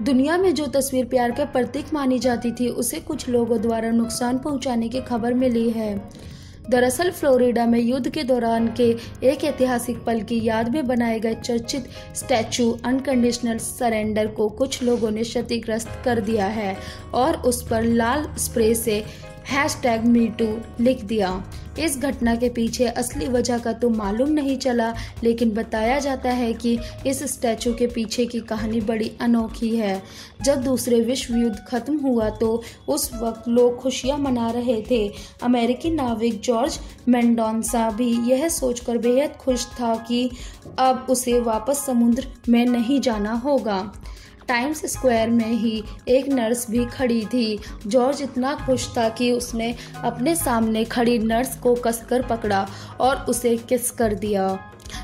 दुनिया में जो तस्वीर प्यार का प्रतीक मानी जाती थी उसे कुछ लोगों द्वारा नुकसान पहुंचाने की खबर मिली है। दरअसल फ्लोरिडा में युद्ध के दौरान के एक ऐतिहासिक पल की याद में बनाए गए चर्चित स्टैचू अनकंडीशनल सरेंडर को कुछ लोगों ने क्षतिग्रस्त कर दिया है और उस पर लाल स्प्रे से #MeToo लिख दिया। इस घटना के पीछे असली वजह का तो मालूम नहीं चला, लेकिन बताया जाता है कि इस स्टैचू के पीछे की कहानी बड़ी अनोखी है। जब दूसरे विश्व युद्ध खत्म हुआ तो उस वक्त लोग खुशियां मना रहे थे। अमेरिकी नाविक जॉर्ज मेंडोजा भी यह सोचकर बेहद खुश था कि अब उसे वापस समुद्र में नहीं जाना होगा। टाइम्स स्क्वायर में ही एक नर्स भी खड़ी थी। जॉर्ज इतना खुश था कि उसने अपने सामने खड़ी नर्स को कसकर पकड़ा और उसे किस कर दिया।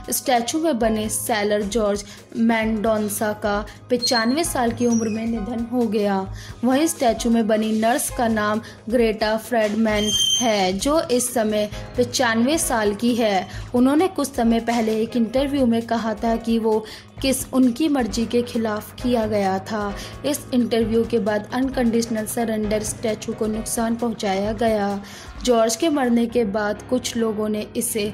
स्टैचू में बने सैलर जॉर्ज मेंडोजा का 95 साल की उम्र में निधन हो गया। वहीं स्टैचू में बनी नर्स का नाम ग्रेटा फ्रेडमैन है, जो इस समय 95 साल की है। उन्होंने कुछ समय पहले एक इंटरव्यू में कहा था कि वो किस उनकी मर्जी के खिलाफ किया गया था। इस इंटरव्यू के बाद अनकंडीशनल सरेंडर स्टैचू को नुकसान पहुंचाया गया। जॉर्ज के मरने के बाद कुछ लोगों ने इसे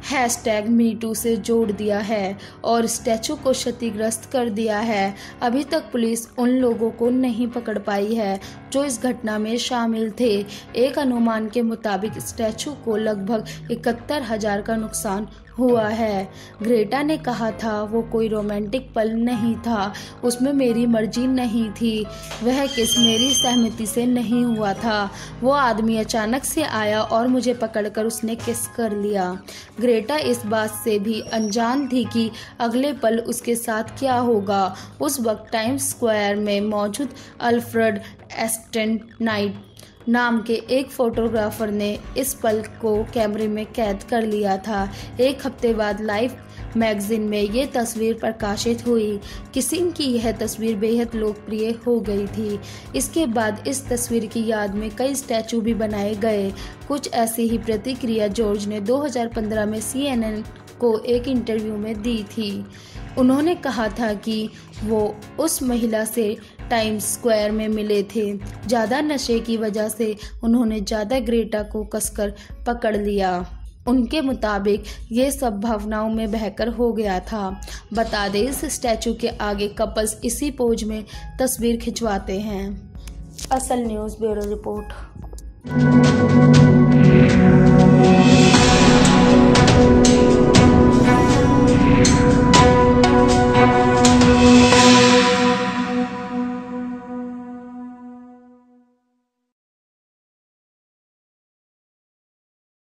#MeToo से जोड़ दिया है और स्टैचू को क्षतिग्रस्त कर दिया है। अभी तक पुलिस उन लोगों को नहीं पकड़ पाई है जो इस घटना में शामिल थे। एक अनुमान के मुताबिक स्टैचू को लगभग 71,000 का नुकसान हुआ है। ग्रेटा ने कहा था, वो कोई रोमांटिक पल नहीं था, उसमें मेरी मर्जी नहीं थी, वह किस मेरी सहमति से नहीं हुआ था। वो आदमी अचानक से आया और मुझे पकड़कर उसने किस कर लिया। ग्रेटा इस बात से भी अनजान थी कि अगले पल उसके साथ क्या होगा। उस वक्त टाइम्स स्क्वायर में मौजूद अल्फ्रेड एस्टेन नाइट नाम के एक फोटोग्राफर ने इस पल को कैमरे में कैद कर लिया था। एक हफ्ते बाद लाइफ मैगजीन में ये तस्वीर प्रकाशित हुई। किसिंग की यह तस्वीर बेहद लोकप्रिय हो गई थी। इसके बाद इस तस्वीर की याद में कई स्टैचू भी बनाए गए। कुछ ऐसी ही प्रतिक्रिया जॉर्ज ने 2015 में CNN को एक इंटरव्यू में दी थी। उन्होंने कहा था कि वो उस महिला से टाइम्स स्क्वायर में मिले थे। ज़्यादा नशे की वजह से उन्होंने ज़्यादा ग्रेटा को कसकर पकड़ लिया। उनके मुताबिक ये सब भावनाओं में बहकर हो गया था। बता दें, इस स्टैचू के आगे कपल्स इसी पोज में तस्वीर खिंचवाते हैं। असल न्यूज़ ब्यूरो रिपोर्ट।